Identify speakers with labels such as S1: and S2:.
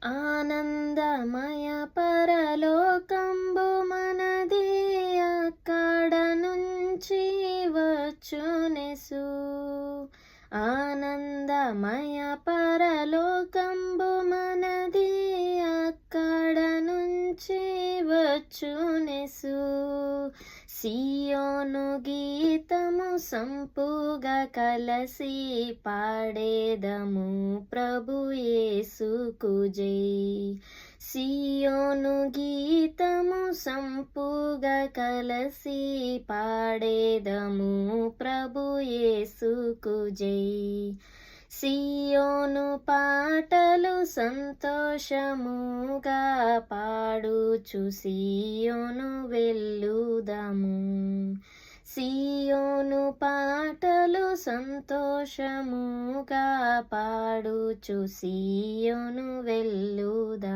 S1: ఆనందమయ పరలోకంబు మనది, అక్కడ నుంచి వచ్చునెసు. ఆనందమయ పరలోకంబు మనది, అక్కడ నుంచి వచ్చునెసు. సియోను గీతము సంపుగా కలసి పాడేదము, ప్రభు యేసుకు జై. సియోను గీతము సంపుగా కలసి పాడేదము, ప్రభు యేసుకు జై. సియోను పాటలు సంతోషముగా పాడుచు సియోను వెళ్ళుదము. సియోను పాటలు సంతోషముగా పాడుచు సియోను వెళ్ళుదము.